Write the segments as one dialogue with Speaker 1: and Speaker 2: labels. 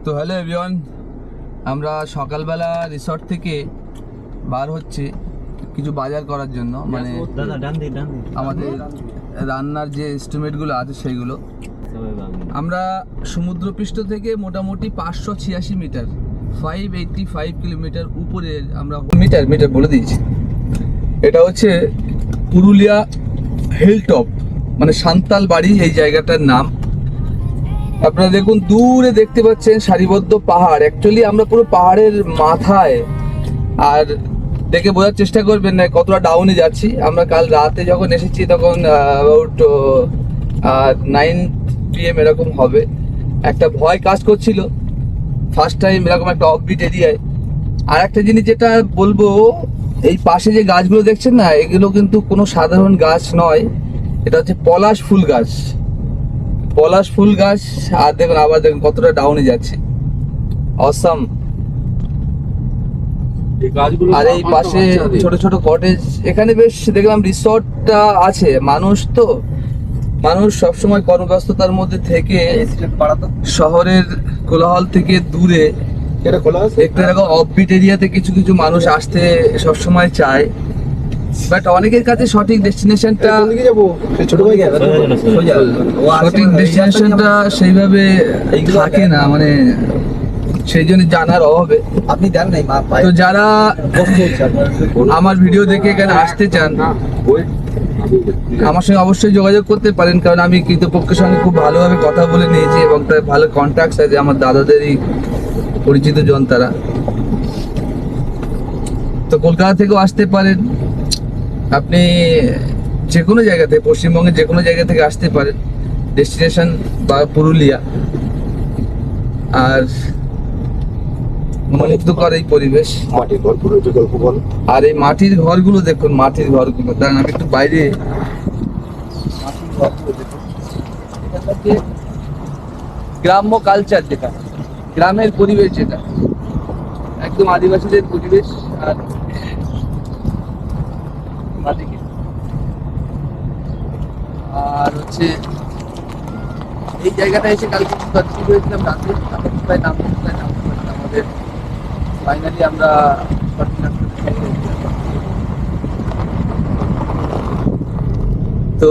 Speaker 1: তো hello everyone, আমরা সকালবেলা রিসর্ট থেকে বার হচ্ছে কিছু বাজার করার জন্য, মানে আমাদের রান্নার যে এস্টিমেটগুলো আছে সেইগুলো। আমরা সমুদ্রপৃষ্ঠ থেকে মোটামুটি 586 মিটার 585 কিলোমিটার উপরে আমরা মিটার বলে দিয়েছি। এটা হচ্ছে পুরুলিয়া হিল টপ, মানে সান্তাল বাড়ি এই জায়গাটার নাম। আপনারা দেখুন দূরে দেখতে পাচ্ছেন সারিবদ্ধ পাহাড়। অ্যাকচুয়ালি আমরা পুরো পাহাড়ের মাথায়, আর দেখে বোঝার চেষ্টা করবেন না কতটা ডাউনে যাচ্ছি। আমরা কাল রাতে যখন এসেছি তখন অ্যাবাউট 9 PM এরকম হবে। একটা ভয় কাজ করছিল ফার্স্ট টাইম এরকম একটা অফবিট এরিয়ায়। আর একটা জিনিস যেটা বলবো, এই পাশে যে গাছগুলো দেখছেন না, এগুলো কিন্তু কোনো সাধারণ গাছ নয়, এটা হচ্ছে পলাশ ফুল গাছ। পলাশ ফুল গাছ। আর দেখুন আবার দেখুন কতটা ডাউনে যাচ্ছে, অসাম। আর এই পাশে ছোট ছোট কটেজ, এখানে বেশ দেখলাম রিসর্টটা আছে। মানুষ সবসময় কর্মব্যস্ততার মধ্যে থেকে শহরের কোলাহল থেকে দূরে একটু এরকম অফবিট এরিয়াতে কিছু কিছু মানুষ আসতে সবসময় চায়। বাট অনেকের কাছে সঠিক ডেস্টিনেশনটা সেইভাবে থাকে না, মানে সেই জন্য জানার অভাবে আপনি দেন নাই। তো যারা আমার ভিডিও দেখে এখানে আসতে চান আমার সঙ্গে অবশ্যই যোগাযোগ করতে পারেন, কারণ আমি কৃতপক্ষের সঙ্গে খুব ভালোভাবে কথা বলে নিয়েছি এবং তার ভালো কন্ট্যাক্টস আছে, আমার দাদাদেরই পরিচিত জন তারা। তো কলকাতা থেকেও আসতে পারেন, আপনি যে কোনো জায়গা থেকে, পশ্চিমবঙ্গের যে কোনো জায়গা থেকে আসতে পারেন। ডেস্টিনেশন বা পুরুলিয়া। আর মনোমুগ্ধকর এই পরিবেশ, আর এই মাটির ঘরগুলো দেখুন, মাটির ঘরগুলো। দাঁড়ান আমি একটু বাইরে। গ্রাম্য কালচার যেটা, গ্রামের পরিবেশ যেটা, একদম আদিবাসীদের পরিবেশ। আর আর হচ্ছে এই জায়গাটা এসে কালকে কনফিউজ হয়েছিলাম রাতে, আমরা কোথায় নামবো আমাদের ফাইনালি আমরা তো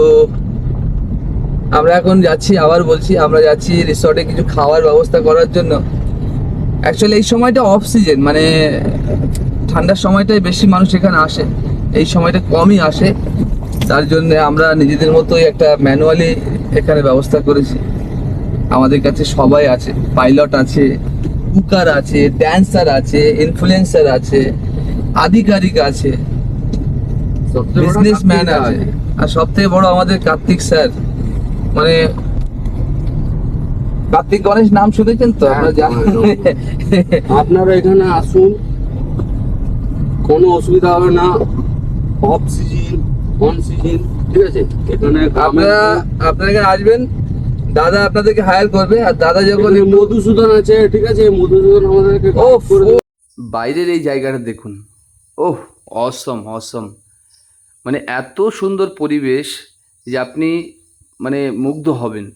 Speaker 1: আমরা এখন যাচ্ছি, আবার বলছি আমরা যাচ্ছি রিসর্টে কিছু খাওয়ার ব্যবস্থা করার জন্য। অ্যাকচুয়ালি এই সময়টা অফ সিজন, মানে ঠান্ডার সময়টাই বেশি মানুষ এখানে আসে, এই সময়টা কমই আসে। তার জন্য আমরা নিজেদের মতোই একটা ম্যানুয়ালি এখানে ব্যবস্থা করেছি। আমাদের কাছে সবাই আছে, পাইলট আছে, কুকার আছে, ড্যান্সার আছে, ইনফ্লুয়েন্সার আছে, আধিকারিক আছে, বিজনেসম্যান আছে। আর সব থেকে বড় আমাদের কার্তিক স্যার, মানে কার্তিক গণেশ নাম শুনেছেন তো আপনারা জানেন।
Speaker 2: আপনারা এখানে আসুন, কোনো অসুবিধা হবে না। অফ সিজন, অন সিজন, ঠিক আছে। এখানে
Speaker 1: আপনারা এখানে আসবেন, দাদা আপনাদেরকে হায়ার করবে। আর দাদা যখন
Speaker 2: মধুসূদন আছে, ঠিক আছে, মধুসূদন আমাদেরকে
Speaker 1: বাইরের এই জায়গাটা দেখুন, ওহ অসম অসম, মানে এত সুন্দর পরিবেশ যে আপনি মানে মুগ্ধ হবেন।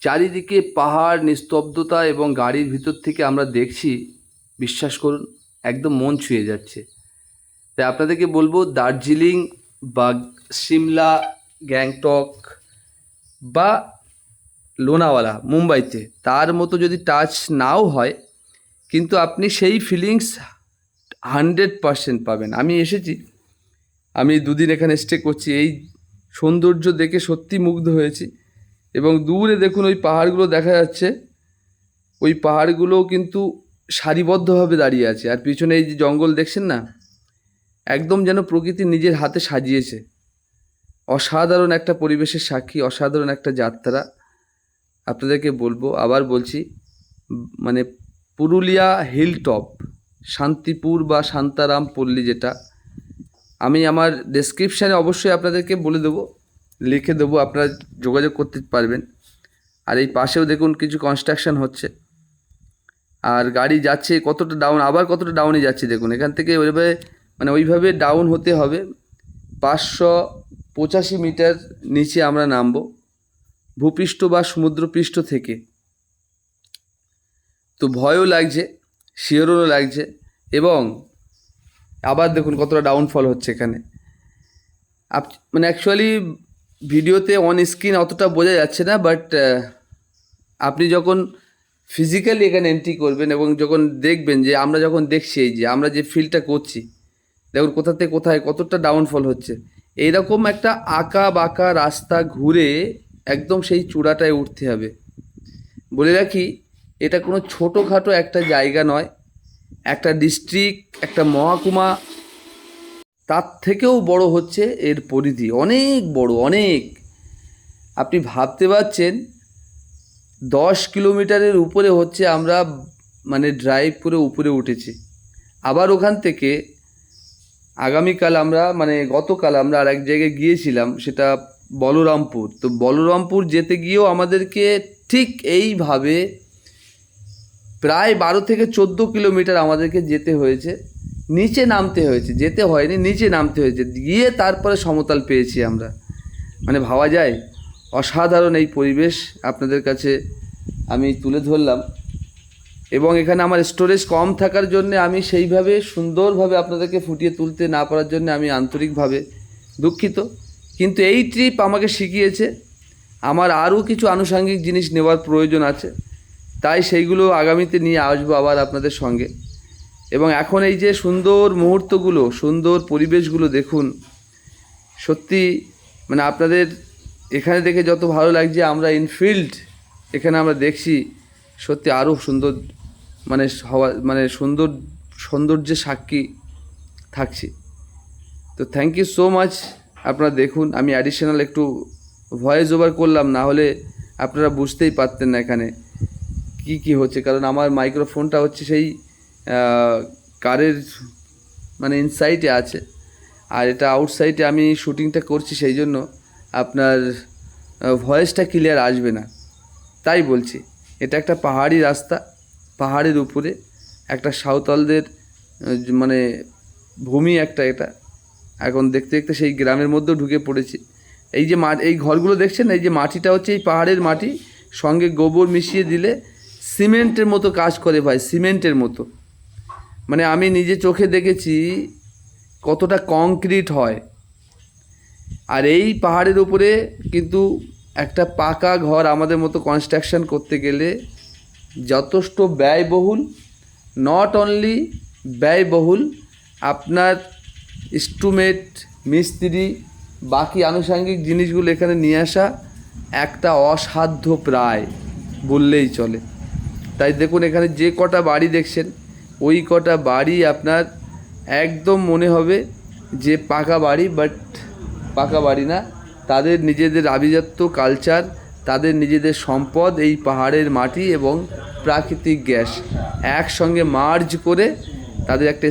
Speaker 1: চারিদিকে পাহাড়, নিস্তব্ধতা, এবং গাড়ির ভিতর থেকে আমরা দেখছি, বিশ্বাস করুন একদম মন ছুঁয়ে যাচ্ছে। তাই আপনাদেরকে বলবো, দার্জিলিং বা সিমলা, গ্যাংটক বা লোনাওয়ালা মুম্বাইতে তার মতো যদি টাচ নাও হয়, কিন্তু আপনি সেই ফিলিংস 100% পাবেন। আমি এসেছি, আমি 2 দিন এখানে স্টে করছি, এই সৌন্দর্য দেখে সত্যি মুগ্ধ হয়েছি। এবং দূরে দেখুন ওই পাহাড়গুলো দেখা যাচ্ছে, ওই পাহাড়গুলোও কিন্তু সারিবদ্ধভাবে দাঁড়িয়ে আছে। আর পিছনে এই যে জঙ্গল দেখছেন না, একদম যেন প্রকৃতি নিজের হাতে সাজিয়েছে। অসাধারণ একটা পরিবেশের সাক্ষী, অসাধারণ একটা যাত্রা। আপনাদেরকে বলবো, আবার বলছি, মানে পুরুলিয়া হিল টপ, শান্তিপুর বা শান্তারাম পল্লী, যেটা আমি আমার ডেসক্রিপশানে অবশ্যই আপনাদেরকে বলে দেবো, লিখে দেবো, আপনারা যোগাযোগ করতে পারবেন। আর এই পাশেও দেখুন কিছু কনস্ট্রাকশন হচ্ছে, আর গাড়ি যাচ্ছে কতটা ডাউন, আবার কতটা ডাউনে যাচ্ছে দেখুন। এখান থেকে ওইভাবে ডাউন হতে হবে। 585 মিটার নিচে আমরা নামবো ভূপৃষ্ঠ বা সমুদ্রপৃষ্ঠ থেকে। তো ভয়ও লাগছে, শিহরণও লাগছে, এবং আবার দেখুন কতটা ডাউনফল হচ্ছে এখানে। মানে অ্যাকচুয়ালি ভিডিওতে অন স্ক্রিন অতটা বোঝা যাচ্ছে না, বাট আপনি যখন ফিজিক্যালি এখানে এন্ট্রি করবেন এবং যখন দেখবেন যে আমরা যখন দেখছি এই যে আমরা যে ফিলটা করছি, দেখুন কোথা থেকে কোথায় কতটা ডাউনফল হচ্ছে। এইরকম একটা আঁকা বাঁকা রাস্তা ঘুরে একদম সেই চূড়াটায় উঠতে হবে। বলে রাখি, এটা কোনো ছোটোখাটো একটা জায়গা নয়, একটা ডিস্ট্রিক্ট, একটা মহকুমা, তার থেকেও বড় হচ্ছে এর পরিধি, অনেক বড়, অনেক। আপনি ভাবতে পারছেন 10 কিলোমিটারের উপরে হচ্ছে আমরা মানে ড্রাইভ করে উপরে উঠেছি। আবার ওখান থেকে আগামীকাল আমরা মানে গতকাল আমরা আর এক জায়গায় গিয়েছিলাম, সেটা বলরামপুর। তো বলরামপুর যেতে গিয়েও আমাদেরকে ঠিক এইভাবে প্রায় 12 থেকে 14 কিলোমিটার আমাদেরকে যেতে হয়েছে, নিচে নামতে হয়েছে, যেতে হয়নি, নিচে নামতে হয়েছে, গিয়ে তারপরে সমতল পেয়েছি আমরা। মানে ভাবা যায়, অসাধারণ এই পরিবেশ আপনাদের কাছে আমি তুলে ধরলাম। এবং এখানে আমার স্টোরেজ কম থাকার জন্য আমি সেইভাবে সুন্দরভাবে আপনাদেরকে ফুটিয়ে তুলতে না পারার জন্য আমি আন্তরিকভাবে দুঃখিত। কিন্তু এই ট্রিপ আমাকে শিখিয়েছে আমার আরও কিছু আনুষঙ্গিক জিনিস নেওয়ার প্রয়োজন আছে, তাই সেইগুলো আগামীতে নিয়ে আসবো আবার আপনাদের সঙ্গে। এবং এখন এই যে সুন্দর মুহূর্তগুলো, সুন্দর পরিবেশগুলো দেখুন, সত্যি মানে আপনাদের এখানে দেখে যত ভালো লাগছে, আমরা ইনফিল্ড এখানে আমরা দেখছি সত্যি আরও সুন্দর, মানে হওয়া মানে সৌন্দর্যের সাক্ষী থাকছি। তো থ্যাংক ইউ সো মাচ। আপনারা দেখুন, আমি অ্যাডিশনাল একটু ভয়েস ওভার করলাম, না হলে আপনারা বুঝতেই পারতেন না এখানে কি কি হচ্ছে, কারণ আমার মাইক্রোফোনটা হচ্ছে সেই কারের মানে ইনসাইডে আছে, আর এটা আউটসাইডে আমি শুটিংটা করছি, সেই জন্য আপনার ভয়েসটা ক্লিয়ার আসবে না। তাই বলছি, এটা একটা পাহাড়ি রাস্তা, পাহাড়ের উপরে একটা সাঁওতালদের মানে ভূমি একটা, এটা এখন দেখতে দেখতে সেই গ্রামের মধ্যেও ঢুকে পড়েছি। এই যে এই ঘরগুলো দেখছেন, এই যে মাটিটা হচ্ছে এই পাহাড়ের মাটি, সঙ্গে গোবর মিশিয়ে দিলে সিমেন্টের মতো কাজ করে ভাই, সিমেন্টের মতো। মানে আমি নিজে চোখে দেখেছি কতটা কংক্রিট হয়। আর এই পাহাড়ের উপরে কিন্তু একটা পাকা ঘর আমাদের মতো কনস্ট্রাকশন করতে গেলে যথেষ্ট ব্যয়বহুল, নট অনলি ব্যয়বহুল, আপনার ইনস্ট্রুমেন্ট, মিস্ত্রি, বাকি আনুষঙ্গিক জিনিসগুলো এখানে নিয়ে আসা একটা অসাধ্য প্রায় বললেই চলে। তাই দেখুন এখানে যে কটা বাড়ি দেখছেন, ওই কটা বাড়ি আপনার একদম মনে হবে যে পাকা বাড়ি, বাট পাকা বাড়ি না। তাদের নিজেদের আভিজাত্য, কালচার, তাদের নিজেদের সম্পদ, এই পাহাড়ের মাটি এবং প্রাকৃতিক গ্যাস একসঙ্গে মার্জ করে তাদের একটা